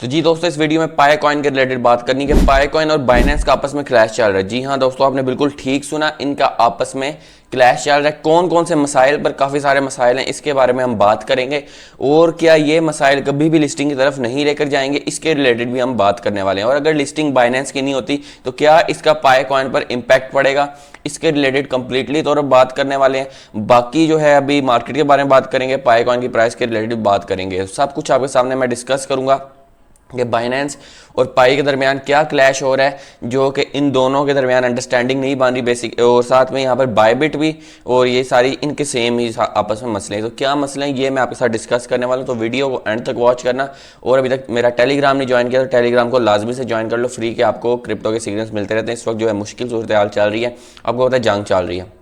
तो जी दोस्तों, इस वीडियो में पाई कॉइन के रिलेटेड बात करनी है कि पाई कॉइन और बाइनेंस का आपस में क्लैश चल रहा है। जी हाँ दोस्तों, आपने बिल्कुल ठीक सुना, इनका आपस में क्लैश चल रहा है। कौन कौन से मसाइल पर, काफ़ी सारे मसाइल हैं, इसके बारे में हम बात करेंगे। और क्या ये मसाइल कभी भी लिस्टिंग की तरफ नहीं लेकर जाएंगे, इसके रिलेटेड भी हम बात करने वाले हैं। और अगर लिस्टिंग बाइनेंस की नहीं होती तो क्या इसका पाई कॉइन पर इम्पैक्ट पड़ेगा, इसके रिलेटेड कंप्लीटली तौर पर बात करने वाले हैं। बाकी जो है अभी मार्केट के बारे में बात करेंगे, पाई कॉइन की प्राइस के रिलेटेड बात करेंगे। सब कुछ आपके सामने मैं डिस्कस करूंगा कि बाइनेंस और पाई के दरमियान क्या क्लैश हो रहा है, जो कि इन दोनों के दरमियान अंडरस्टैंडिंग नहीं बन रही बेसिक। और साथ में यहाँ पर बायबिट भी, और ये सारी इनके सेम ही आपस में मसले हैं। तो क्या मसले हैं ये मैं आपके साथ डिस्कस करने वाला हूँ, तो वीडियो को एंड तक वॉच करना। और अभी तक मेरा टेलीग्राम नहीं ज्वाइन किया तो टेलीग्राम को लाजमी से ज्वाइन कर लो, फ्री के आपको क्रिप्टो के सिग्नल्स मिलते रहते हैं। इस वक्त जो है मुश्किल सूरत हाल चल रही है, आपको पता है जंग चल रही है,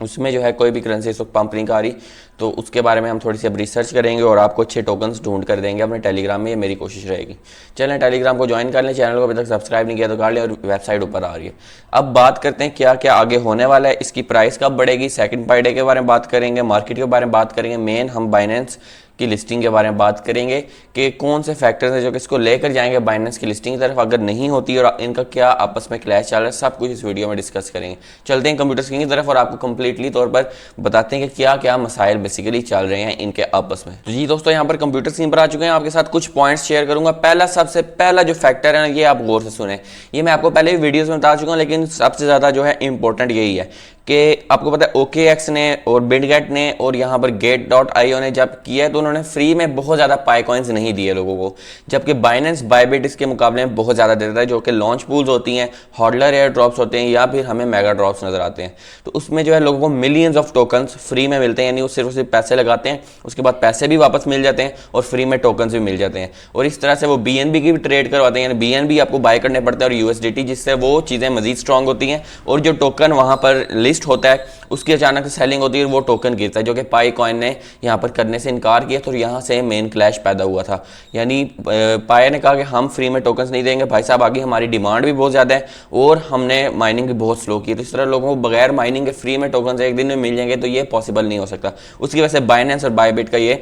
उसमें जो है कोई भी करेंसी इस वक्त पंप नहीं कर रही। तो उसके बारे में हम थोड़ी सी अब रिसर्च करेंगे और आपको अच्छे टोकन्स ढूंढ कर देंगे अपने टेलीग्राम में, ये मेरी कोशिश रहेगी। चलें टेलीग्राम को ज्वाइन कर लें, चैनल को अभी तक सब्सक्राइब नहीं किया तो कर लें, और वेबसाइट ऊपर आ रही है। अब बात करते हैं क्या क्या आगे होने वाला है, इसकी प्राइस कब बढ़ेगी, सेकंड पाई डे के बारे में बात करेंगे, मार्केट के बारे में बात करेंगे, मेन हम बाइनेंस की लिस्टिंग के बारे में बात करेंगे कि कौन से फैक्टर्स हैं जो कि इसको लेकर जाएंगे बाइनेंस की लिस्टिंग की तरफ अगर नहीं होती, और इनका क्या आपस में क्लैश चल रहा है, सब कुछ इस वीडियो में डिस्कस करेंगे। चलते हैं कंप्यूटर स्क्रीन की तरफ और आपको कंप्लीटली तौर पर बताते हैं कि क्या क्या मसाइल बेसिकली चल रहे हैं इनके आपस में। तो जी दोस्तों, यहाँ पर कंप्यूटर स्क्रीन पर आ चुके हैं, आपके साथ कुछ पॉइंट्स शेयर करूंगा। पहला, सबसे पहला जो फैक्टर है ये आप गौर से सुने, ये मैं आपको पहले भी वीडियोस में बता चुका हूँ, लेकिन सबसे ज़्यादा जो है इंपॉर्टेंट यही है कि आपको पता है OKX ने और बिटगेट ने और यहाँ पर Gate.io ने जब किया है तो उन्होंने फ्री में बहुत ज़्यादा पाई कॉइन्स नहीं दिए लोगों को, जबकि बाइनेंस बायबिट इसके मुकाबले में बहुत ज़्यादा देता है, जो कि लॉन्च पूल्स होती हैं, हॉडलर एयर ड्रॉप्स होते हैं, या फिर हमें मेगा ड्रॉप्स नजर आते हैं। तो उसमें जो है लोगों को मिलियंस ऑफ टोकन्स फ्री में मिलते हैं, यानी वो सिर्फ पैसे लगाते हैं, उसके बाद पैसे भी वापस मिल जाते हैं और फ्री में टोकन्स भी मिल जाते हैं। और इस तरह से वो BNB की भी ट्रेड करवाते हैं, यानी BNB आपको बाय करने पड़ते हैं और USDT, जिससे वो चीज़ें मजीद स्ट्रॉन्ग होती हैं। और जो टोकन वहाँ पर लिस्ट होता है उसकी अचानक से सेलिंग होती है, वो टोकन गिरता है, जो कि पाई कॉइन ने यहाँ पर करने से इनकार किया। तो यहाँ से मेन क्लैश पैदा हुआ था, यानी पाई ने कहा कि हम फ्री में टोकन्स नहीं देंगे भाई साहब, आगे हमारी डिमांड भी बहुत ज़्यादा है और हमने माइनिंग भी बहुत स्लो की है। तो इस तरह लोगों को बगैर माइनिंग के फ्री में टोकन्स एक दिन में मिल जाएंगे, तो ये पॉसिबल नहीं हो सकता। उसकी वजह से बाइनेंस और बायबिट का ये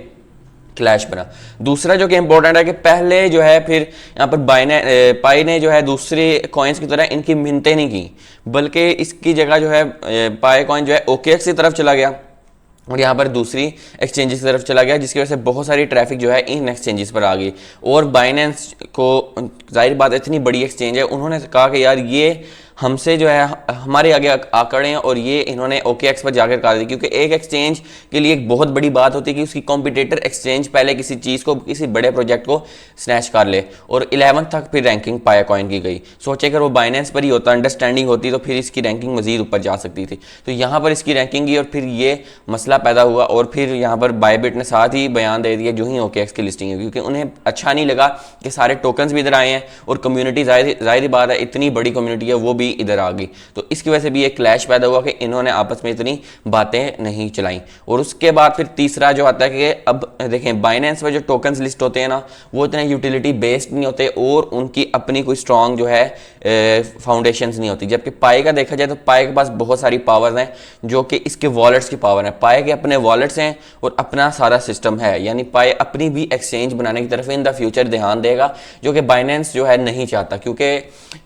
क्लैश बना। दूसरा जो कि इंपॉर्टेंट है कि पहले जो है फिर यहाँ पर पाई ने जो है दूसरे कॉइन्स की तरह इनकी मिन्नतें नहीं की, बल्कि इसकी जगह जो है पाई कॉइन जो है OKX की तरफ चला गया और यहाँ पर दूसरी एक्सचेंजेस की तरफ चला गया, जिसकी वजह से बहुत सारी ट्रैफिक जो है इन एक्सचेंजेस पर आ गई। और बाइनेंस को, जाहिर बात इतनी बड़ी एक्सचेंज है, उन्होंने कहा कि यार ये हमसे जो है हमारे आगे आकड़े हैं, और ये इन्होंने OKX पर जाकर कर दी। क्योंकि एक एक्सचेंज के लिए एक बहुत बड़ी बात होती है कि उसकी कॉम्पिटिटर एक्सचेंज पहले किसी चीज़ को, किसी बड़े प्रोजेक्ट को स्नैच कर ले, और 11 तक फिर रैंकिंग पाई कॉइन की गई। सोचे अगर वो बाइनेंस पर ही होता, अंडरस्टैंडिंग होती, तो फिर इसकी रैंकिंग मजीद ऊपर जा सकती थी। तो यहाँ पर इसकी रैंकिंग की और फिर ये मसला पैदा हुआ, और फिर यहाँ पर बायबिट ने साथ ही बयान दे दिया जो ही OKX की लिस्टिंग है, क्योंकि उन्हें अच्छा नहीं लगा कि सारे टोकन्स भी इधर आए हैं और कम्युनिटी, जाहिर बात है इतनी बड़ी कम्युनिटी है वो भी इधर आ गई। तो इसकी वजह से भी एक क्लैश पैदा हुआ कि इन्होंने आपस में इतनी बातें नहीं चलाई। और उसके बाद फिर तीसरा जो आता है कि अब देखें बाइनेंस में जो टोकन्स लिस्ट होते हैं ना, वो इतने यूटिलिटी बेस्ड नहीं होते और उनकी अपनी कोई स्ट्रॉन्ग जो है फाउंडेशंस नहीं होती। जबकि पाई का देखा जाए तो पाई के पास बहुत सारी पावर्स हैं, जो कि इसके वॉलेट्स की पावर है। पाई के अपने वॉलेट्स हैं और अपना सारा सिस्टम है, यानी पाई अपनी भी एक्सचेंज बनाने की तरफ इन द फ्यूचर ध्यान देगा, जो कि बाइनेंस जो है नहीं चाहता। क्योंकि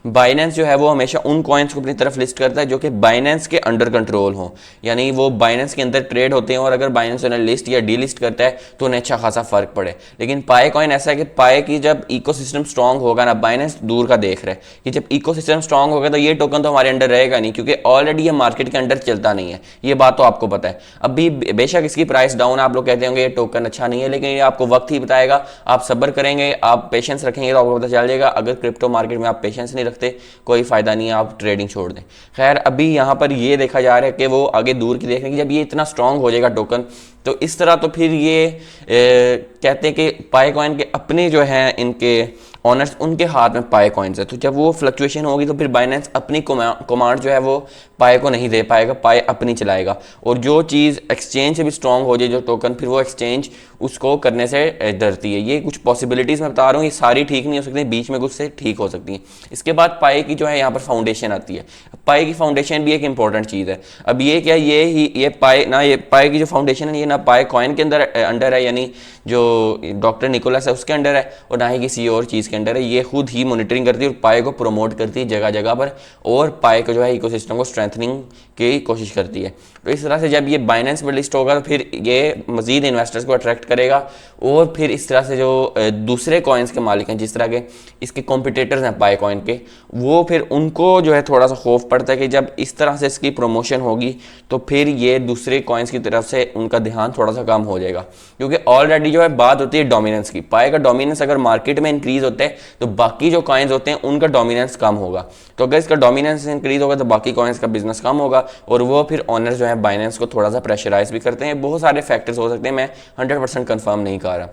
बाइनेंस जो है वो हमेशा उन कॉइन्स को अपनी तरफ लिस्ट करता है जो कि बाइनेंस के अंडर कंट्रोल हो, यानी वो बाइनेंस के अंदर ट्रेड होते हैं, और अगर बाइनेंस उन्हें लिस्ट या डीलिस्ट करता है तो उन्हें अच्छा खासा फर्क पड़े। लेकिन पाई कॉइन ऐसा है कि पाई की जब इकोसिस्टम स्ट्रांग होगा ना, बाइनेंस दूर का देख रहा है कि जब इकोसिस्टम स्ट्रांग होगा तो ये टोकन तो हमारे अंडर रहेगा नहीं, क्योंकि ऑलरेडी ये मार्केट के अंडर चलता नहीं है। ये बात तो आपको पता है। अभी बेशक इसकी प्राइस डाउन, आप लोग कहते होंगे ये टोकन अच्छा नहीं है, लेकिन ये आपको वक्त ही बताएगा। आप सब्र करेंगे, आप पेशेंस रखेंगे तो आपको पता चल जाएगा। अगर क्रिप्टो मार्केट में आप पेशेंस नहीं रखते, कोई फायदा नहीं है, आप ट्रेडिंग छोड़ दें। खैर, अभी यहाँ पर ये देखा जा रहा है कि वो आगे दूर की देखने की, जब ये इतना स्ट्रांग हो जाएगा टोकन, तो इस तरह तो फिर ये कहते हैं कि पाई कॉइन के अपने जो हैं इनके ऑनर्स, उनके हाथ में पाई कॉइन्स है। तो जब वो फ्लक्चुएशन होगी तो फिर बाइनेंस अपनी कमांड जो है वो पाई को नहीं दे पाएगा, पाई अपनी चलाएगा। और जो चीज़ एक्सचेंज से भी स्ट्रांग हो जाए जो टोकन, फिर वो एक्सचेंज उसको करने से डरती है। ये कुछ पॉसिबिलिटीज़ मैं बता रहा हूँ, ये सारी ठीक नहीं हो सकती, बीच में कुछ से ठीक हो सकती हैं। इसके बाद पाए की जो है यहाँ पर फाउंडेशन आती है। पाए की फाउंडेशन भी एक इंपॉर्टेंट चीज़ है। अब ये क्या, ये पाए की जो फाउंडेशन है ये ना पाए कॉइन के अंडर है, यानी जो डॉक्टर निकोलस है उसके अंडर है, और ना ही किसी और चीज़ के अंडर है। ये खुद ही मॉनिटरिंग करती है और पाए को प्रमोट करती है जगह जगह पर, और पाए को जो है इकोसिस्टम को स्ट्रेंथनिंग की कोशिश करती है। तो इस तरह से जब ये बाइनेंस पर लिस्ट होगा तो फिर ये मजीद इन्वेस्टर्स को अट्रैक्ट करेगा, और फिर इस तरह से जो दूसरे कॉइन्स के मालिक हैं, जिस तरह के इसके कॉम्पिटिटर्स हैं पाए कॉइन के, वो फिर उनको जो है थोड़ा सा खौफ पड़ता है कि जब इस तरह से इसकी प्रमोशन होगी तो फिर ये दूसरे कॉइन्स की तरफ से उनका ध्यान थोड़ा सा कम हो जाएगा। क्योंकि ऑलरेडी जो है बात होती है डोमिनेंस की, पाए का डोमिनेंस अगर मार्केट में इंक्रीज होता है तो बाकी जो कॉइन्स होते हैं उनका डोमिनेंस कम होगा। तो अगर इसका डोमिनेंस इंक्रीज होगा तो बाकी कॉइन्स का बिजनेस कम होगा, और वो फिर ऑनर्स जो है बाइनेंस को थोड़ा सा प्रेशराइज भी करते हैं। बहुत सारे फैक्टर्स हो सकते हैं, मैं 100% कंफर्म नहीं कर रहा।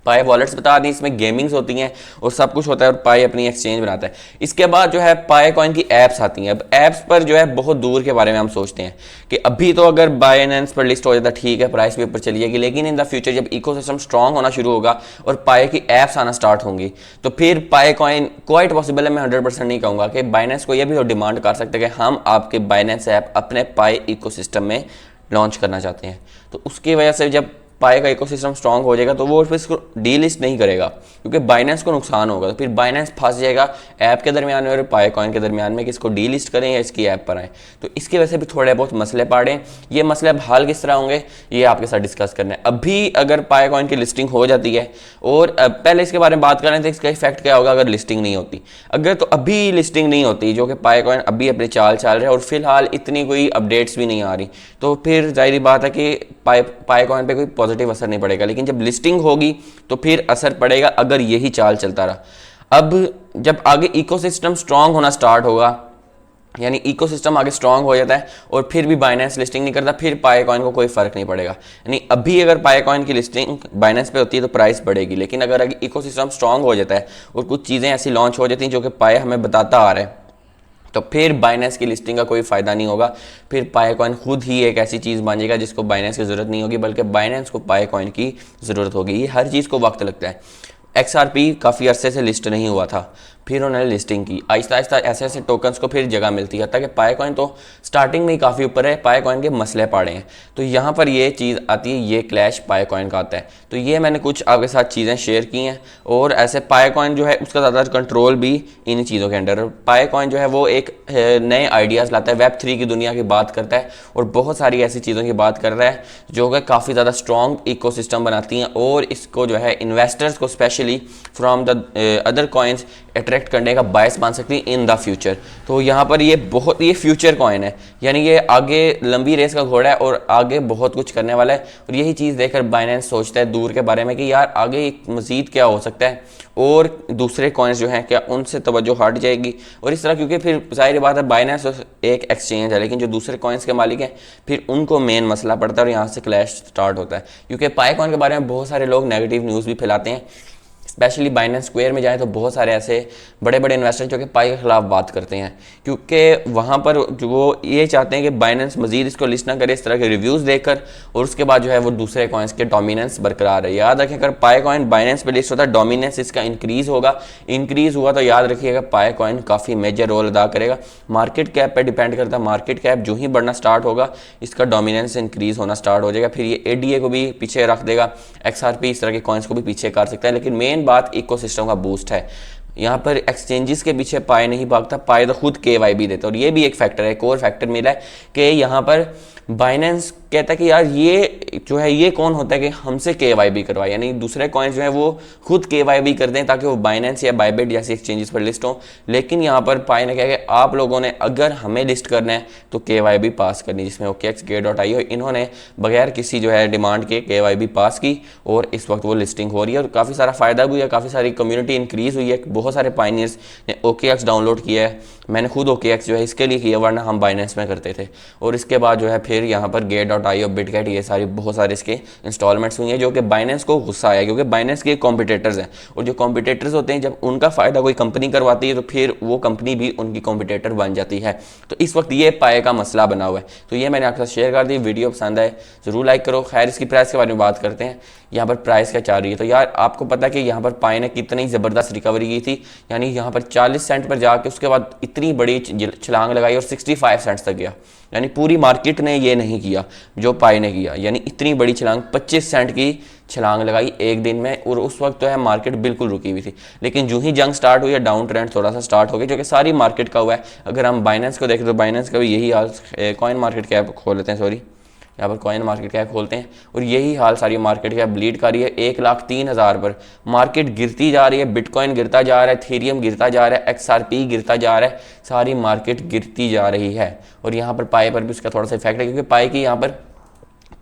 पाए वॉलेट्स बता दी, इसमें गेमिंग्स होती हैं और सब कुछ होता है, और पाए अपनी एक्सचेंज बनाता है। इसके बाद जो है पाए कॉइन की ऐप्स आती हैं। अब ऐप्स पर जो है बहुत दूर के बारे में हम सोचते हैं कि अभी तो अगर बाइनेंस पर लिस्ट हो जाता ठीक है, प्राइस भी ऊपर चली जाएगी, लेकिन इन द फ्यूचर जब इकोसिस्टम स्ट्रांग होना शुरू होगा और पाए की ऐप्स आना स्टार्ट होंगी तो फिर पाए कॉइन क्वाइट पॉसिबल है, मैं 100% नहीं कहूँगा कि बाइनेंस को यह भी डिमांड कर सकते हैं कि हम आपके बाइनेंस ऐप अपने पाए इकोसिस्टम में लॉन्च करना चाहते हैं। तो उसकी वजह से जब पाए का इकोसिस्टम स्ट्रांग हो जाएगा तो वो फिर इसको डीलिस्ट नहीं करेगा, क्योंकि बाइनेंस को नुकसान होगा। तो फिर बाइनेंस फंस जाएगा ऐप के दरमियान में और पाए कॉइन के दरमियान में कि इसको डीलिस्ट करें या इसकी ऐप पर आए। तो इसकी वजह से भी थोड़े बहुत मसले पड़े। ये मसले अब हल किस तरह होंगे ये आपके साथ डिस्कस करना है। अभी अगर पाए कॉइन की लिस्टिंग हो जाती है, और पहले इसके बारे में बात करें तो इसका इफेक्ट क्या होगा अगर लिस्टिंग नहीं होती। अगर तो अभी लिस्टिंग नहीं होती, जो कि पाए कॉइन अभी अपनी चाल चल रहे हैं और फिलहाल इतनी कोई अपडेट्स भी नहीं आ रही, तो फिर जाहिर बात है कि पाए कॉइन पे कोई पॉजिटिव असर नहीं पड़ेगा। लेकिन जब लिस्टिंग होगी तो फिर असर पड़ेगा अगर यही चाल चलता रहा। अब जब आगे इकोसिस्टम स्ट्रांग होना स्टार्ट होगा, यानी इकोसिस्टम आगे स्ट्रांग हो जाता है और फिर भी बाइनेंस लिस्टिंग नहीं करता, फिर पाए कॉइन को कोई फर्क नहीं पड़ेगा। यानी अभी अगर पाए कॉइन की लिस्टिंग बाइनेंस पे होती है तो प्राइस बढ़ेगी, लेकिन अगर इकोसिस्टम स्ट्रांग हो जाता है और कुछ चीज़ें ऐसी लॉन्च हो जाती हैं जो कि पाए हमें बताता आ रहा है, तो फिर बाइनेंस की लिस्टिंग का कोई फायदा नहीं होगा। फिर पाए कॉइन खुद ही एक ऐसी चीज़ बन जाएगा जिसको बाइनेंस की ज़रूरत नहीं होगी, बल्कि बाइनेंस को पाए कॉइन की ज़रूरत होगी। ये हर चीज़ को वक्त लगता है। XRP काफ़ी अरसे से लिस्ट नहीं हुआ था, फिर उन्होंने लिस्टिंग की, आहिस्ता आहिस्ता ऐसे ऐसे टोकन्स को फिर जगह मिलती है, ताकि पाए कॉइन तो स्टार्टिंग में ही काफ़ी ऊपर है, पाए कॉइन के मसले पड़े हैं। तो यहाँ पर ये चीज़ आती है, ये क्लैश पाए कॉइन का आता है। तो ये मैंने कुछ आपके साथ चीज़ें शेयर की हैं, और ऐसे पाए कॉइन जो है उसका ज़्यादातर कंट्रोल भी इन चीज़ों के अंडर। पाए कॉइन जो है वो एक नए आइडियाज़ लाता है, Web3 की दुनिया की बात करता है, और बहुत सारी ऐसी चीज़ों की बात कर रहा है जो कि काफ़ी ज़्यादा स्ट्रॉन्ग इकोसिस्टम बनाती हैं, और इसको जो है इन्वेस्टर्स को specially from the other coins attract करने का बायस बन सकती है इन द फ्यूचर। तो यहाँ पर ये फ्यूचर कॉइन है, यानी ये आगे लंबी रेस का घोड़ा है और आगे बहुत कुछ करने वाला है। और यही चीज़ देखकर बाइनेंस सोचता है दूर के बारे में कि यार आगे मज़ीद क्या हो सकता है, और दूसरे कॉइन्स जो हैं क्या उनसे तवज्जो हट जाएगी, और इस तरह। क्योंकि फिर जाहिर बात है बाइनेंस एक एक्सचेंज है, लेकिन जो दूसरे कॉइन्स के मालिक हैं फिर उनको मेन मसला पड़ता है, और यहाँ से क्लैश स्टार्ट होता है। क्योंकि पाए कॉइन के बारे में बहुत सारे लोग नेगेटिव न्यूज़ भी फैलाते हैं, स्पेशली बाइनेंस स्क्वायर में जाएँ तो बहुत सारे ऐसे बड़े बड़े इन्वेस्टर जो कि पाई के खिलाफ बात करते हैं, क्योंकि वहाँ पर जो वो ये चाहते हैं कि बाइनेंस मजीद इसको लिस्ट ना करे इस तरह के रिव्यूज़ देखकर, और उसके बाद जो है वो दूसरे कॉइन्स के डोमिनेंस बरकरार है। याद रखें अगर पाए कॉइन बाइनेंस पे लिस्ट होता है, डोमिनेंस इसका इंक्रीज़ होगा, इंक्रीज़ हुआ तो याद रखिएगा पाए कॉइन काफ़ी मेजर रोल अदा करेगा। मार्केट कैप पर डिपेंड करता है, मार्केट कैप जो ही बढ़ना स्टार्ट होगा इसका डोमिनेंस इंक्रीज़ होना स्टार्ट हो जाएगा, फिर ये ADA को भी पीछे रख देगा, XRP इस तरह के कॉइन्स को भी पीछे कर सकता है। लेकिन मेन बात इकोसिस्टम का बूस्ट है। यहाँ पर एक्सचेंजेस के पीछे पाए नहीं भागता, पाए तो खुद KYB देता है, और ये भी एक फैक्टर है, एक और फैक्टर मिला है कि यहाँ पर बाइनेंस कहता है कि यार ये जो है ये कौन होता है कि हमसे KYB करवाए, यानी दूसरे कॉइन्स जो है वो खुद KYB कर दें ताकि वो बाइनेंस या बाइबिट जैसी एक्सचेंजेस पर लिस्ट हो। लेकिन यहाँ पर पाए ने कहा कि आप लोगों ने अगर हमें लिस्ट करना है तो KYB पास करनी, जिसमें OKX.io इन्होंने बगैर किसी जो है डिमांड के KYB पास की, और इस वक्त वो लिस्टिंग हो रही है, और काफ़ी सारा फ़ायदा भी हुआ, काफ़ी सारी कम्युनिटी इंक्रीज़ हुई है। बहुत सारे पाइनियर्स ने OKX डाउनलोड किया है, मैंने खुद OKX जो है इसके लिए किया, वरना हम बाइनेंस में करते थे। और इसके बाद जो है फिर यहाँ पर Gate.io, बिटगेट, ये सारी बहुत सारे इसके इंस्टॉलमेंट्स हुई हैं, जो कि बाइनेंस को गुस्सा आया, क्योंकि बाइनेंस के कॉम्पिटिटर्स हैं, और जो कॉम्पिटिटर्स होते हैं जब उनका फ़ायदा कोई कंपनी करवाती है तो फिर वो कंपनी भी उनकी कॉम्पिटिटर बन जाती है। तो इस वक्त ये पाए का मसला बना हुआ है। तो ये मैंने आपके साथ शेयर कर दी। वीडियो पसंद आए ज़रूर लाइक करो। खैर इसकी प्राइस के बारे में बात करते हैं। यहाँ पर प्राइस क्या चल रही है। तो यार आपको पता है कि यहाँ पर पाई ने कितनी ज़बरदस्त रिकवरी की थी, यानी यहाँ पर 40 सेंट पर जाके उसके बाद इतनी बड़ी छलांग लगाई और 65 सेंट्स तक गया। यानी पूरी मार्केट ने ये नहीं किया जो पाई ने किया, यानी इतनी बड़ी छलांग 25 सेंट की छलांग लगाई एक दिन में। और उस वक्त तो है मार्केट बिल्कुल रुकी हुई थी, लेकिन जो ही जंग स्टार्ट हुई है डाउन ट्रेंड थोड़ा सा स्टार्ट हो गया, जो कि सारी मार्केट का हुआ है। अगर हम बाइनेंस को देखें तो बाइनेंस का भी यही हाल, कॉइन मार्केट कैप खोल लेते हैं, सॉरी यहाँ पर कॉइन मार्केट कैप खोलते हैं और यही हाल सारी मार्केट कैप ब्लीड कर रही है। 1,03,000 पर मार्केट गिरती जा रही है, बिटकॉइन गिरता जा रहा है, थेरियम गिरता जा रहा है, XRP गिरता जा रहा है, सारी मार्केट गिरती जा रही है। और यहाँ पर पाई पर भी उसका थोड़ा सा इफेक्ट है, क्योंकि पाई की यहाँ पर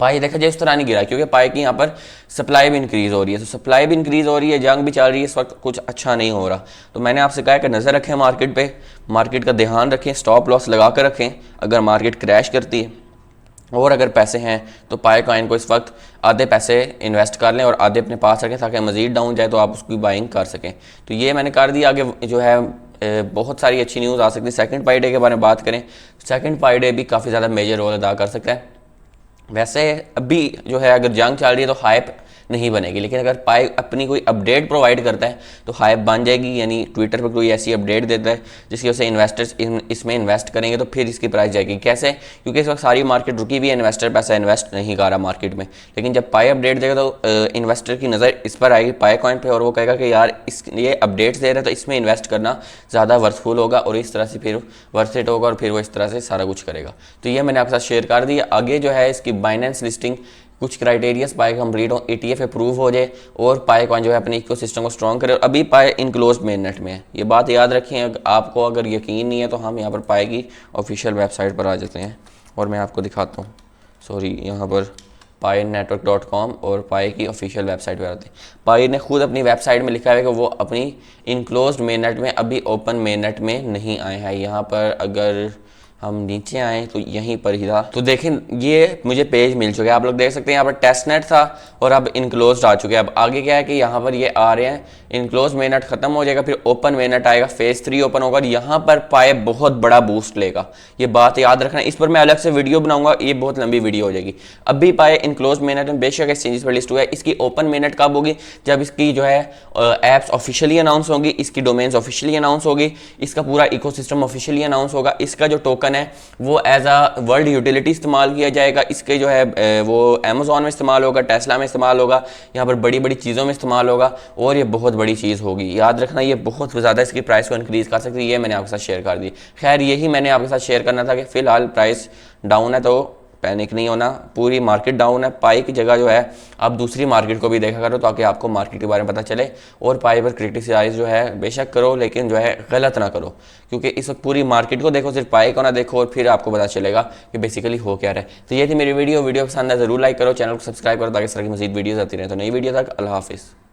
पाई देखा जाए इस तरह नहीं गिरा, क्योंकि पाई की यहाँ पर सप्लाई भी इंक्रीज हो रही है। तो सप्लाई भी इंक्रीज हो रही है, जंग भी चल रही है, इस वक्त कुछ अच्छा नहीं हो रहा। तो मैंने आपसे कहा कि नज़र रखें मार्केट पे, मार्केट का ध्यान रखें, स्टॉप लॉस लगा कर रखें अगर मार्केट क्रैश करती है। और अगर पैसे हैं तो पाई कॉइन को इस वक्त आधे पैसे इन्वेस्ट कर लें और आधे अपने पास रखें, ताकि मज़ीद डाउन जाए तो आप उसकी बाइंग कर सकें। तो ये मैंने कर दिया। आगे जो है बहुत सारी अच्छी न्यूज़ आ सकती है। सेकंड पाई डे के बारे में बात करें, सेकंड पाई डे भी काफ़ी ज़्यादा मेजर रोल अदा कर सकता है। वैसे अभी जो है अगर जंग चल रही है तो हाइप नहीं बनेगी, लेकिन अगर पाई अपनी कोई अपडेट प्रोवाइड करता है तो हाइप बन जाएगी। यानी ट्विटर पर कोई ऐसी अपडेट देता है जिसकी वजह से इन्वेस्टर्स इसमें इन्वेस्ट करेंगे तो फिर इसकी प्राइस जाएगी। कैसे? क्योंकि इस वक्त सारी मार्केट रुकी हुई है, इन्वेस्टर पैसा इन्वेस्ट नहीं कर रहा मार्केट में। लेकिन जब पाई अपडेट देगा तो इन्वेस्टर की नज़र इस पर आएगी, पाई कॉइन पर, और वो कहेगा कि यार ये अपडेट्स दे रहे हैं तो इसमें इन्वेस्ट करना ज़्यादा वर्थफुल होगा, और इस तरह से फिर वर्थ इट होगा और फिर वो इस तरह से सारा कुछ करेगा। तो ये मैंने आपके साथ शेयर कर दिया। आगे जो है इसकी बाइनेंस लिस्टिंग कुछ क्राइटेरियाज पाई कंप्लीट हो, ETF अप्रूव हो जाए और पाई कॉइन जो है अपने इकोसिस्टम को स्ट्रॉन्ग करे। और अभी पाई इनक्लोज्ड मेननेट में है, ये बात याद रखें। आपको अगर यकीन नहीं है तो हम यहाँ पर पाई की ऑफिशियल वेबसाइट पर आ जाते हैं और मैं आपको दिखाता हूँ। सॉरी, यहाँ पर painetwork.com और पाई की ऑफिशियल वेबसाइट पर आते हैं। पाई ने खुद अपनी वेबसाइट में लिखा है कि वो अपनी इनक्लोज्ड मेननेट में अभी ओपन मेननेट में नहीं आए हैं। यहाँ पर अगर हम नीचे आए तो यहीं पर ही था, तो देखें ये मुझे पेज मिल चुका है, आप लोग देख सकते हैं। यहाँ पर टेस्टनेट था और अब इनक्लोज्ड आ चुके हैं। अब आगे क्या है कि यहाँ पर ये आ रहे हैं, इनक्लोज मेननेट खत्म हो जाएगा, फिर ओपन मेननेट आएगा, फेज 3 ओपन होगा और यहाँ पर पाई बहुत बड़ा बूस्ट लेगा। ये बात याद रखना, इस पर मैं अलग से वीडियो बनाऊंगा, ये बहुत लंबी वीडियो हो जाएगी। अभी पाई इनक्लोज मेननेट में बेशक एक्सचेंजेस पर लिस्ट हुआ है। इसकी ओपन मेननेट कब होगी? जब इसकी जो है एप्स ऑफिशियली अनाउंस होंगी, इसकी डोमेन्स ऑफिशियली अनाउंस होगी, इसका पूरा इकोसिस्टम ऑफिशियली अनाउंस होगा, इसका जो टोकन है वो एज अ वर्ल्ड यूटिलिटी इस्तेमाल किया जाएगा, इसके जो है वो अमेजोन में इस्तेमाल होगा, टेस्ला में इस्तेमाल होगा, यहाँ पर बड़ी बड़ी चीज़ों में इस्तेमाल होगा और ये बहुत बड़ी चीज़ होगी। याद रखना, ये बहुत ज़्यादा इसकी प्राइस को इंक्रीज़ कर सकती है। ये मैंने आपके साथ शेयर कर दी। खैर यही मैंने आपके साथ शेयर करना था कि फ़िलहाल प्राइस डाउन है तो पैनिक नहीं होना, पूरी मार्केट डाउन है। पाई की जगह जो है आप दूसरी मार्केट को भी देखा करो ताकि आपको मार्केट के बारे में पता चले, और पाई पर क्रिटिसाइज जो है बेशक करो, लेकिन जो है गलत ना करो, क्योंकि इस वक्त पूरी मार्केट को देखो, सिर्फ पाई को ना देखो, और फिर आपको पता चलेगा कि बेसिकली हो क्या रहा है। तो ये थी मेरी वीडियो पसंद है ज़रूर लाइक करो, चैनल को सब्सक्राइब करो ताकि इस तरह की मज़ीद वीडियोज़ आती रहे। तो नई वीडियो तक अल्लाह हाफिज़।